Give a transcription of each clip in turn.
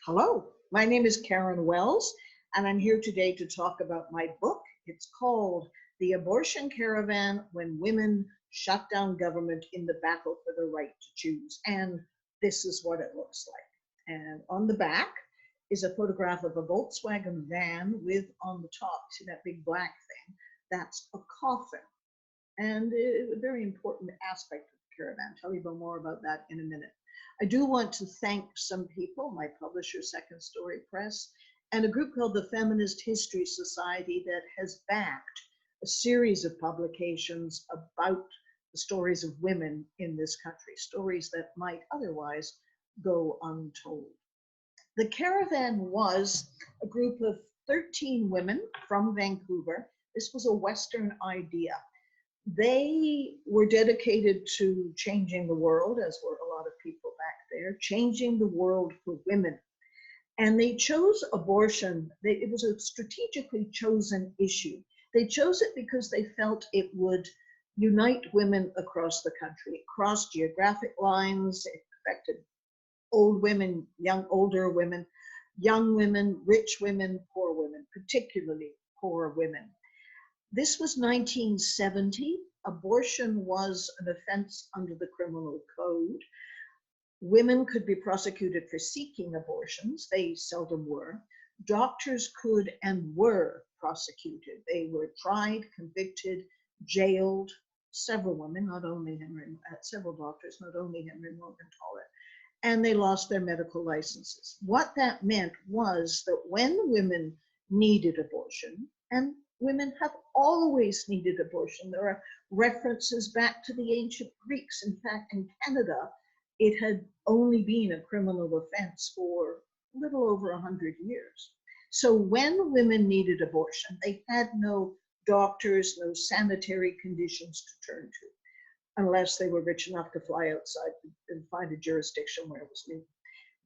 Hello, my name is Karin Wells, and I'm here today to talk about my book. It's called The Abortion Caravan: When Women Shut Down Government in the Battle for the Right to Choose. And this is what it looks like. And on the back is a photograph of a Volkswagen van with, on the top, see that big black thing? That's a coffin. And a very important aspect of the caravan. I'll tell you more about that in a minute. I do want to thank some people, my publisher, Second Story Press, and a group called the Feminist History Society that has backed a series of publications about the stories of women in this country, stories that might otherwise go untold. The caravan was a group of 13 women from Vancouver. This was a Western idea. They were dedicated to changing the world, as were a lot of people back there, changing the world for women. And they chose abortion. It was a strategically chosen issue. They chose it because they felt it would unite women across the country, across geographic lines. It affected old women, older women, young women, rich women, poor women, particularly poor women. This was 1970. Abortion was an offense under the criminal code. Women could be prosecuted for seeking abortions. They seldom were. Doctors could and were prosecuted. They were tried, convicted, jailed. Several women, several doctors, not only Henry Morgentaler, and they lost their medical licenses. What that meant was that when women needed abortion, and women have always needed abortion. There are references back to the ancient Greeks. In fact, in Canada, it had only been a criminal offense for a little over 100 years. So when women needed abortion, they had no doctors, no sanitary conditions to turn to, unless they were rich enough to fly outside and find a jurisdiction where it was legal.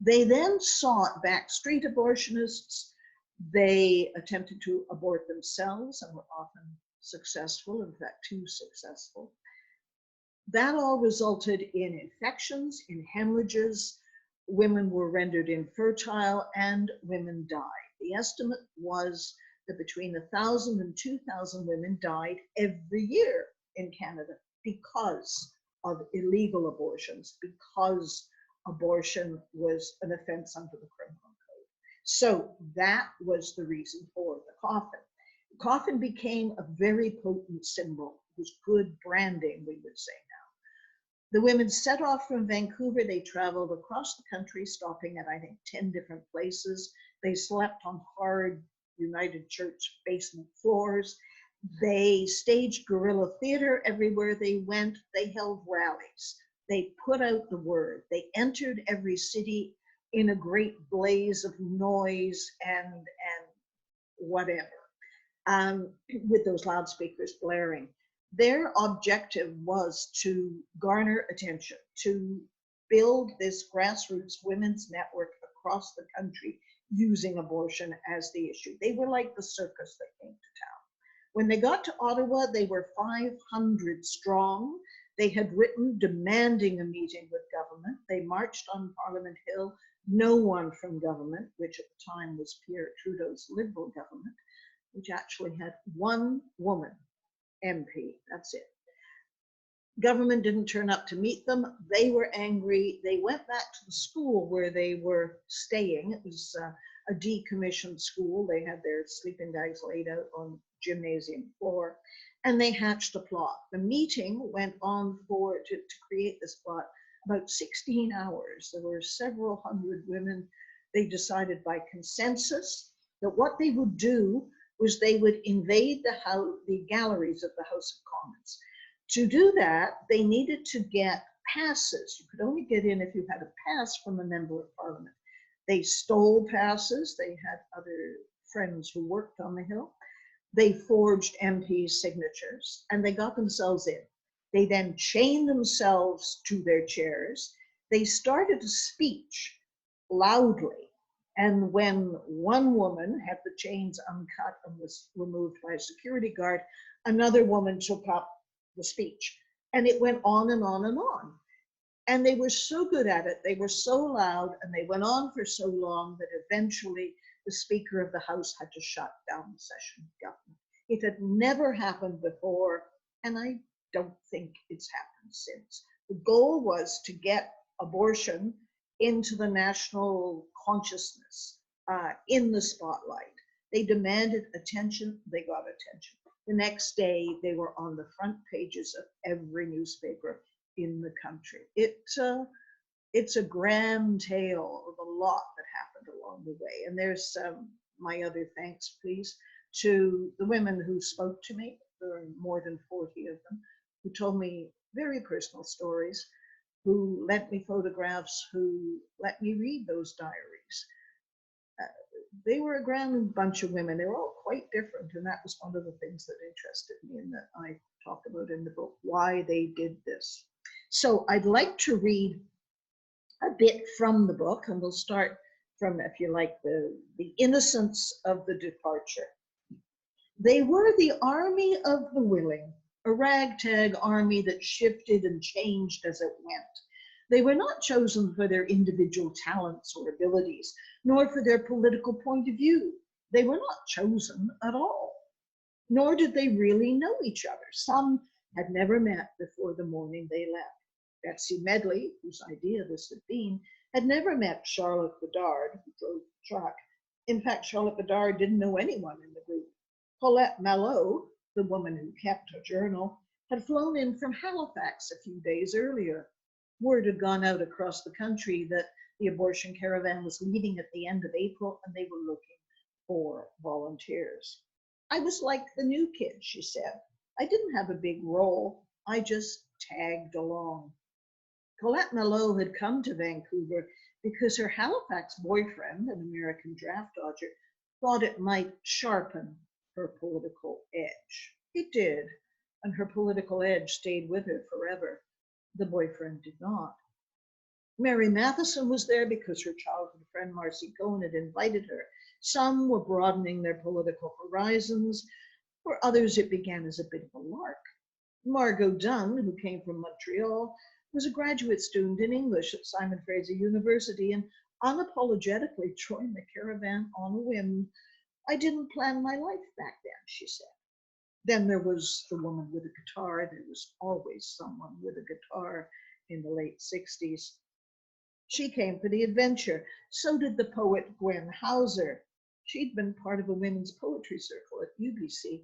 They then sought backstreet abortionists. They attempted to abort themselves and were often successful, in fact, too successful. That all resulted in infections, in hemorrhages. Women were rendered infertile and women died. The estimate was that between 1,000 and 2,000 women died every year in Canada because of illegal abortions, because abortion was an offense under the criminal code. So that was the reason for the coffin. The coffin became a very potent symbol. It was good branding, we would say now. The women set off from Vancouver. They traveled across the country, stopping at, I think, 10 different places. They slept on hard United Church basement floors. They staged guerrilla theater everywhere they went. They held rallies. They put out the word. They entered every city in a great blaze of noise and whatever, with those loudspeakers blaring. Their objective was to garner attention, to build this grassroots women's network across the country using abortion as the issue. They were like the circus that came to town. When they got to Ottawa, they were 500 strong. They had written demanding a meeting with government. They marched on Parliament Hill. No one from government, which at the time was Pierre Trudeau's Liberal government, which actually had one woman MP, that's it. Government didn't turn up to meet them. They were angry. They went back to the school where they were staying. It was a decommissioned school. They had their sleeping bags laid out on the gymnasium floor, and they hatched a plot. The meeting went on to create this plot about 16 hours. There were several hundred women. They decided by consensus that what they would do was they would invade the galleries of the House of Commons. To do that, they needed to get passes. You could only get in if you had a pass from a member of Parliament. They stole passes. They had other friends who worked on the Hill. They forged MPs' signatures, and they got themselves in. They then chained themselves to their chairs. They started a speech loudly. And when one woman had the chains uncut and was removed by a security guard, another woman took up the speech. And it went on and on and on. And they were so good at it, they were so loud, and they went on for so long that eventually the Speaker of the House had to shut down the session of government. It had never happened before, and I don't think it's happened since. The goal was to get abortion into the national consciousness, in the spotlight. They demanded attention, they got attention. The next day, they were on the front pages of every newspaper in the country. It's a grand tale of a lot that happened along the way. And there's my other thanks, please, to the women who spoke to me. There are more than 40 of them, who told me very personal stories, who lent me photographs, who let me read those diaries. They were a grand bunch of women. They were all quite different, and that was one of the things that interested me and that I talk about in the book, why they did this. So I'd like to read a bit from the book, and we'll start from, if you like, the innocence of the departure. They were the army of the willing, a ragtag army that shifted and changed as it went. They were not chosen for their individual talents or abilities, nor for their political point of view. They were not chosen at all, nor did they really know each other. Some had never met before the morning they left. Betsy Medley, whose idea this had been, had never met Charlotte Bedard, who drove the truck. In fact, Charlotte Bedard didn't know anyone in the group. Paulette Malot, the woman who kept a journal, had flown in from Halifax a few days earlier. Word had gone out across the country that the Abortion Caravan was leaving at the end of April, and they were looking for volunteers. I was like the new kid, she said. I didn't have a big role. I just tagged along. Colette Malot had come to Vancouver because her Halifax boyfriend, an American draft dodger, thought it might sharpen her political edge. It did, and her political edge stayed with her forever. The boyfriend did not. Mary Matheson was there because her childhood friend Marcy Cohen had invited her. Some were broadening their political horizons. For others, it began as a bit of a lark. Margot Dunn, who came from Montreal, was a graduate student in English at Simon Fraser University and unapologetically joined the caravan on a whim. I didn't plan my life back then, she said. Then there was the woman with a guitar. There was always someone with a guitar in the late 60s. She came for the adventure. So did the poet Gwen Hauser. She'd been part of a women's poetry circle at UBC.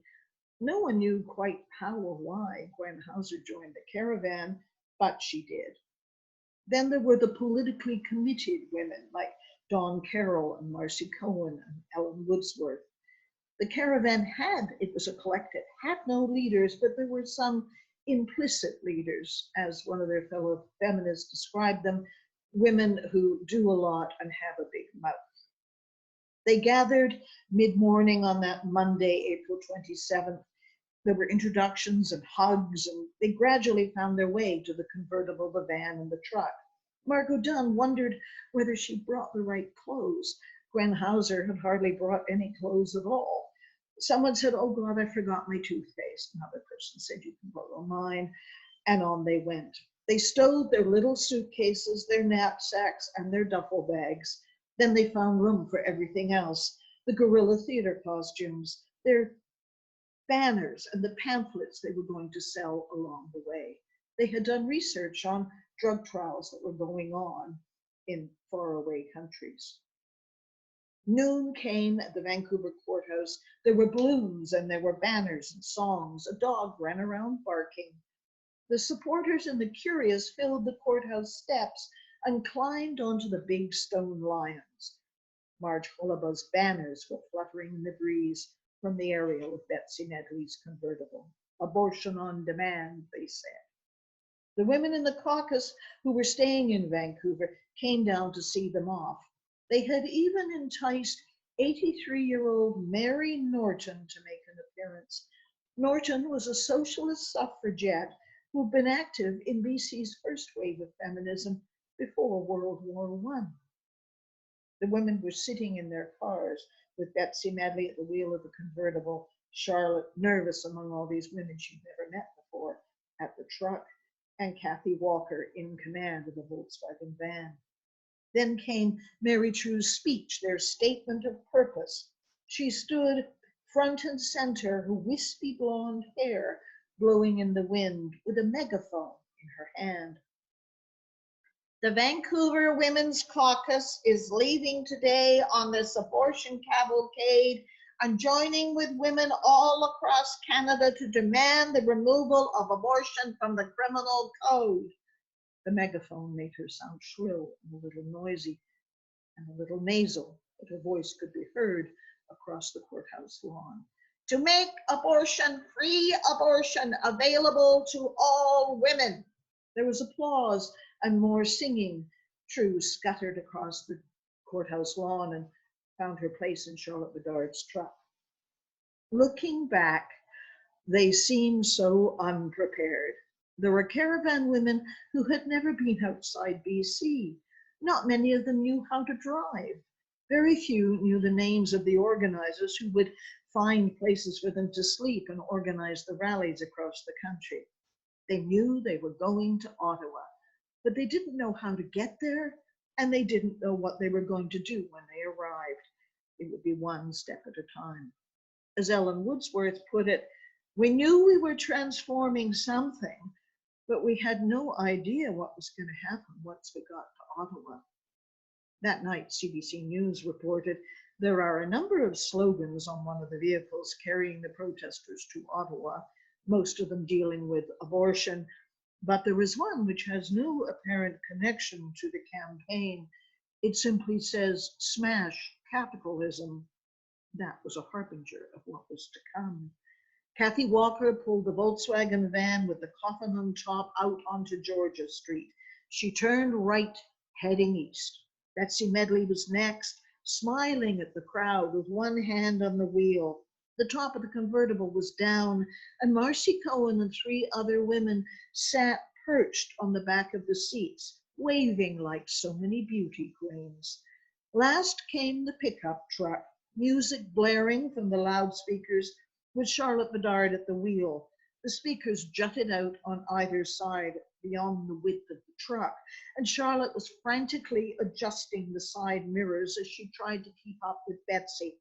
No one knew quite how or why Gwen Hauser joined the caravan, but she did. Then there were the politically committed women like Dawn Carroll and Marcy Cohen and Ellen Woodsworth. The caravan it was a collective, had no leaders, but there were some implicit leaders, as one of their fellow feminists described them, women who do a lot and have a big mouth. They gathered mid-morning on that Monday, April 27th. There were introductions and hugs, and they gradually found their way to the convertible, the van, and the truck. Margot Dunn wondered whether she brought the right clothes. Gwen Hauser had hardly brought any clothes at all. Someone said, "Oh God, I forgot my toothpaste." Another person said, "You can borrow mine." And on they went. They stowed their little suitcases, their knapsacks, and their duffel bags. Then they found room for everything else. The guerrilla theater costumes, their banners, and the pamphlets they were going to sell along the way. They had done research on drug trials that were going on in faraway countries. Noon came at the Vancouver courthouse. There were balloons and there were banners and songs. A dog ran around barking. The supporters and the curious filled the courthouse steps and climbed onto the big stone lions. Marge Hullabah's banners were fluttering in the breeze from the aerial of Betsy Medley's convertible. Abortion on demand, they said. The women in the caucus who were staying in Vancouver came down to see them off. They had even enticed 83-year-old Mary Norton to make an appearance. Norton was a socialist suffragette who'd been active in BC's first wave of feminism before World War I. The women were sitting in their cars with Betsy Medley at the wheel of the convertible, Charlotte nervous among all these women she'd never met before at the truck. and Kathy Walker in command of the Volkswagen van. Then came Mary True's speech, their statement of purpose. She stood front and center, her wispy blonde hair blowing in the wind, with a megaphone in her hand. The Vancouver Women's Caucus is leaving today on this abortion cavalcade and joining with women all across Canada to demand the removal of abortion from the criminal code. The megaphone made her sound shrill and a little noisy and a little nasal, but her voice could be heard across the courthouse lawn. To make abortion, free abortion, available to all women. There was applause and more singing. True scuttered across the courthouse lawn and found her place in Charlotte Bedard's truck. Looking back, they seemed so unprepared. There were caravan women who had never been outside BC. Not many of them knew how to drive. Very few knew the names of the organizers who would find places for them to sleep and organize the rallies across the country. They knew they were going to Ottawa, but they didn't know how to get there, and they didn't know what they were going to do when they arrived. It would be one step at a time. As Ellen Wordsworth put it, we knew we were transforming something, but we had no idea what was going to happen once we got to Ottawa. That night, CBC News reported there are a number of slogans on one of the vehicles carrying the protesters to Ottawa, most of them dealing with abortion, but there is one which has no apparent connection to the campaign. It simply says, "Smash capitalism." That was a harbinger of what was to come. Kathy Walker pulled the Volkswagen van with the coffin on top out onto Georgia Street. She turned right, heading east. Betsy Medley was next, smiling at the crowd with one hand on the wheel. The top of the convertible was down, and Marcy Cohen and 3 other women sat perched on the back of the seats, waving like so many beauty queens. Last came the pickup truck, music blaring from the loudspeakers, with Charlotte Bedard at the wheel. The speakers jutted out on either side beyond the width of the truck, and Charlotte was frantically adjusting the side mirrors as she tried to keep up with Betsy.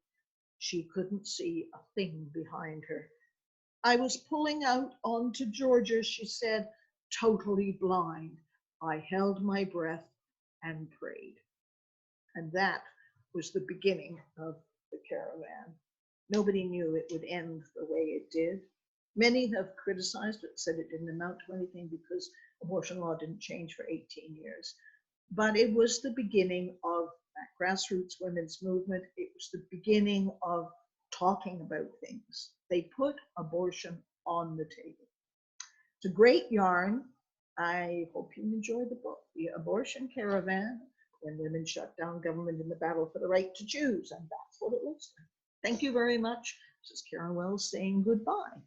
She couldn't see a thing behind her. I was pulling out onto Georgia, she said, totally blind. I held my breath and prayed. And that was the beginning of the caravan. Nobody knew it would end the way it did. Many have criticized it, said it didn't amount to anything because abortion law didn't change for 18 years. But it was the beginning of that grassroots women's movement. It was the beginning of talking about things. They put abortion on the table. It's a great yarn. I hope you enjoy the book, The Abortion Caravan, When Women Shut Down Government in the Battle for the Right to Choose. And that's what it looks like. Thank you very much. This is Karin Wells saying goodbye.